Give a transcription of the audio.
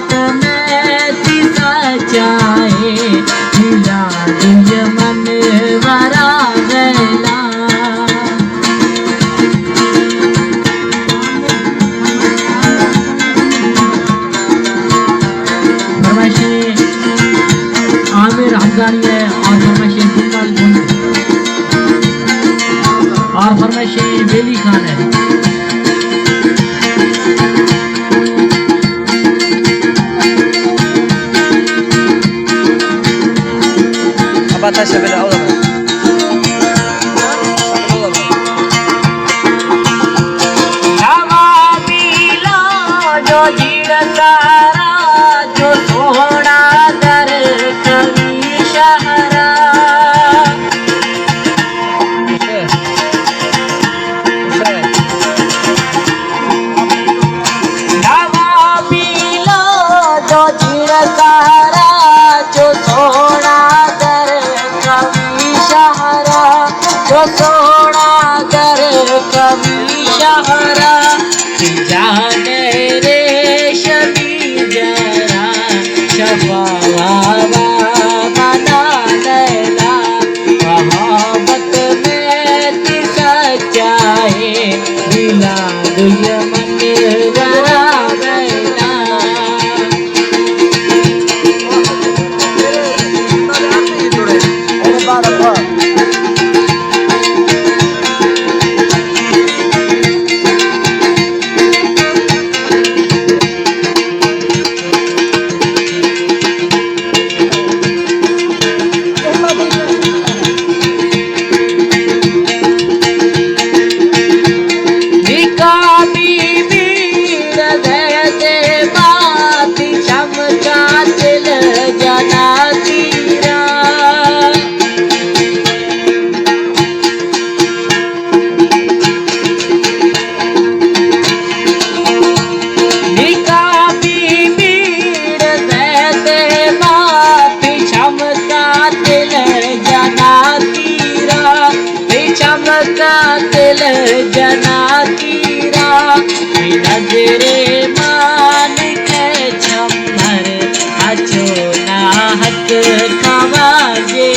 मोहब्बत में थी सच्चाई, मिलाद यमन वरा गैला। आमिर हमदानी है और फरमाइशें गुलनाल गुंड और फरमाइशें बेली खान है। अब आता है जना तीरा नजरे मान के छमर अचो ना हक